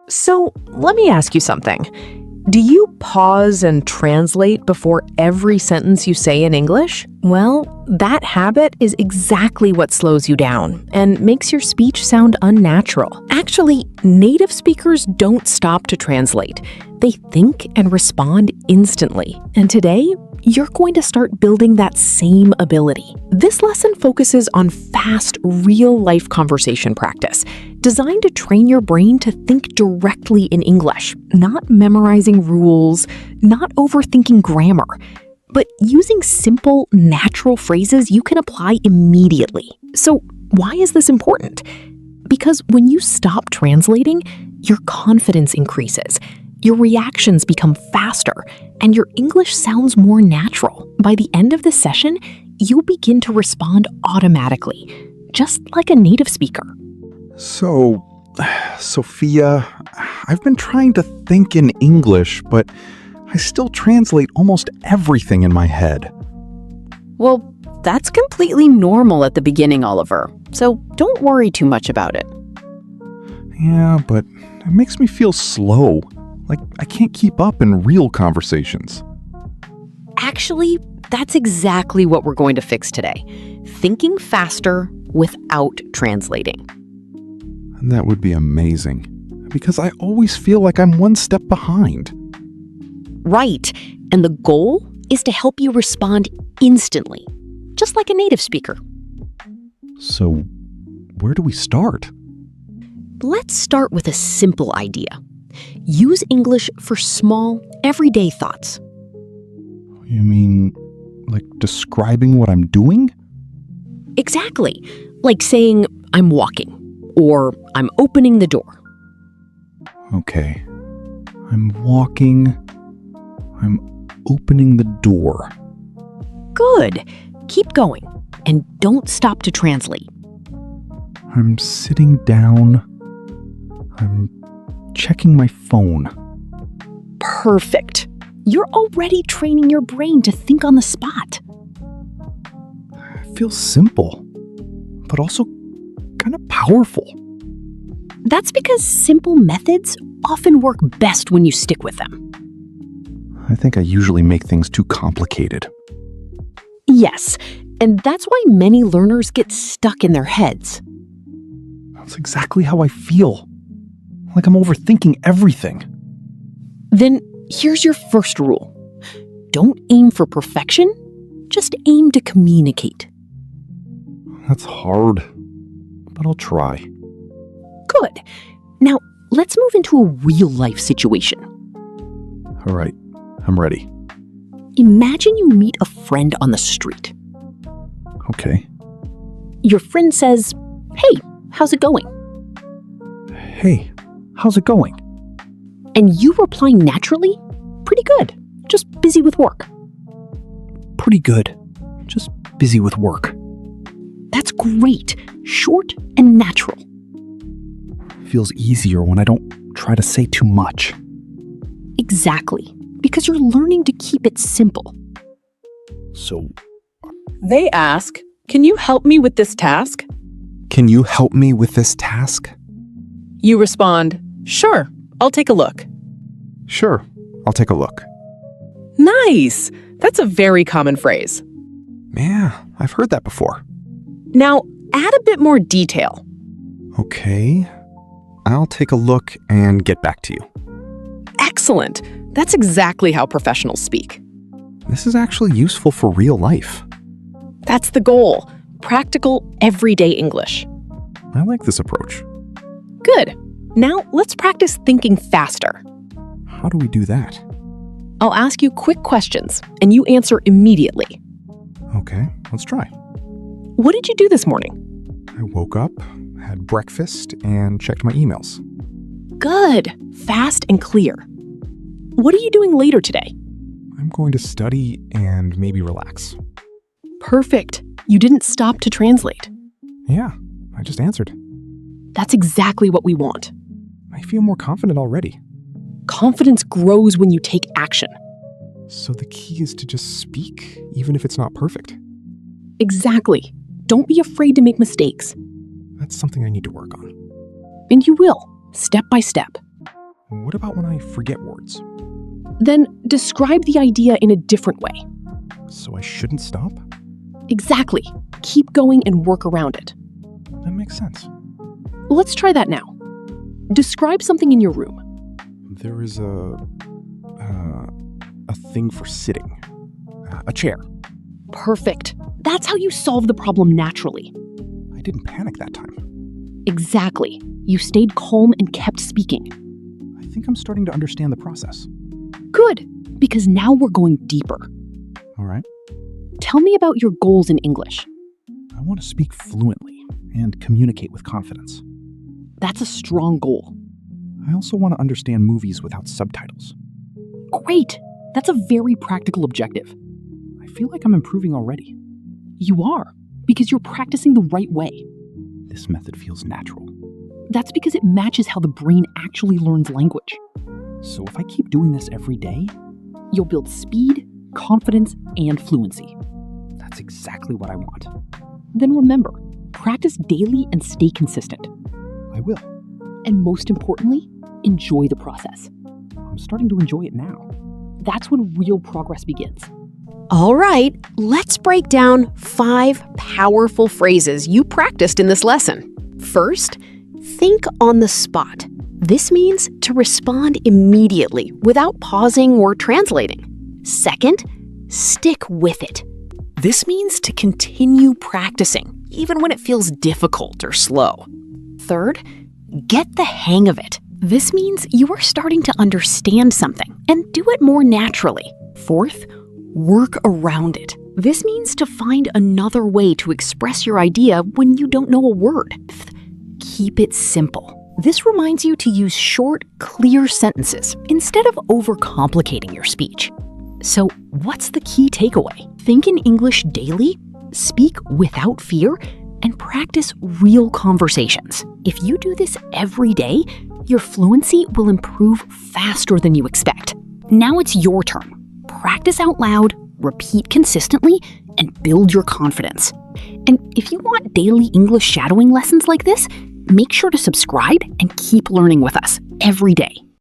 So let me ask you something. Do you pause and translate before every sentence you say in English? Well, that habit is exactly what slows you down and makes your speech sound unnatural. Actually, native speakers don't stop to translate. They think and respond instantly. And today, you're going to start building that same ability. This lesson focuses on fast, real-life conversation practice, designed to train your brain to think directly in English, not memorizing rules, not overthinking grammar, but using simple, natural phrases you can apply immediately. So why is this important? Because when you stop translating, your confidence increases. Your reactions become faster, and your English sounds more natural. By the end of the session, you'll begin to respond automatically, just like a native speaker. So, Sophia, I've been trying to think in English, but I still translate almost everything in my head. Well, that's completely normal at the beginning, Oliver, so don't worry too much about it. Yeah, but it makes me feel slow. Like I can't keep up in real conversations. Actually, that's exactly what we're going to fix today. Thinking faster without translating. And that would be amazing, because I always feel like I'm one step behind. Right, and the goal is to help you respond instantly, just like a native speaker. So, where do we start? Let's start with a simple idea. Use English for small, everyday thoughts. You mean, like describing what I'm doing? Exactly, like saying, I'm walking, or I'm opening the door. Okay. I'm walking. I'm opening the door. Good. Keep going, and don't stop to translate. I'm sitting down. I'm checking my phone. Perfect. You're already training your brain to think on the spot. It feels simple, but also kind of powerful. That's because simple methods often work best when you stick with them. I think I usually make things too complicated. Yes, and that's why many learners get stuck in their heads. That's exactly how I feel. Like I'm overthinking everything. Then here's your first rule. Don't aim for perfection, just aim to communicate. That's hard, but I'll try. Good. Now, let's move into a real-life situation. All right, I'm ready. Imagine you meet a friend on the street. Okay. Your friend says, "Hey, how's it going?" Hey, how's it going? And you reply naturally, "Pretty good, just busy with work." Pretty good. Just busy with work. That's great, short and natural. Feels easier when I don't try to say too much. Exactly, because you're learning to keep it simple. So, They ask, "Can you help me with this task?" can you help me with this task? You respond, "Sure, I'll take a look." Sure, I'll take a look. Nice! That's a very common phrase. Yeah, I've heard that before. Now, add a bit more detail. Okay, I'll take a look and get back to you. Excellent! That's exactly how professionals speak. This is actually useful for real life. That's the goal. Practical, everyday English. I like this approach. Good. Now, let's practice thinking faster. How do we do that? I'll ask you quick questions, and you answer immediately. Okay, let's try. What did you do this morning? I woke up, had breakfast, and checked my emails. Good. Fast and clear. What are you doing later today? I'm going to study and maybe relax. Perfect. You didn't stop to translate. Yeah, I just answered. That's exactly what we want. I feel more confident already. Confidence grows when you take action. So the key is to just speak, even if it's not perfect. Exactly. Don't be afraid to make mistakes. That's something I need to work on. And you will, step by step. What about when I forget words? Then describe the idea in a different way. So I shouldn't stop? Exactly. Keep going and work around it. That makes sense. Let's try that now. Describe something in your room. There is a thing for sitting. A chair. Perfect. That's how you solve the problem naturally. I didn't panic that time. Exactly. You stayed calm and kept speaking. I think I'm starting to understand the process. Good, because now we're going deeper. All right. Tell me about your goals in English. I want to speak fluently and communicate with confidence. That's a strong goal. I also want to understand movies without subtitles. Great. That's a very practical objective. I feel like I'm improving already. You are, because you're practicing the right way. This method feels natural. That's because it matches how the brain actually learns language. So if I keep doing this every day, You'll build speed, confidence, and fluency. that's exactly what I want. Then remember, practice daily and stay consistent. I will. And most importantly, enjoy the process. I'm starting to enjoy it now. That's when real progress begins. All right, let's break down 5 powerful phrases you practiced in this lesson. First, think on the spot. This means to respond immediately without pausing or translating. Second, stick with it. This means to continue practicing, even when it feels difficult or slow. Third, get the hang of it. This means you are starting to understand something and do it more naturally. Fourth, work around it. This means to find another way to express your idea when you don't know a word. Fifth, keep it simple. This reminds you to use short, clear sentences instead of overcomplicating your speech. So, what's the key takeaway? Think in English daily, speak without fear, and practice real conversations. If you do this every day, your fluency will improve faster than you expect. Now it's your turn. Practice out loud, repeat consistently, and build your confidence. And if you want daily English shadowing lessons like this, make sure to subscribe and keep learning with us every day.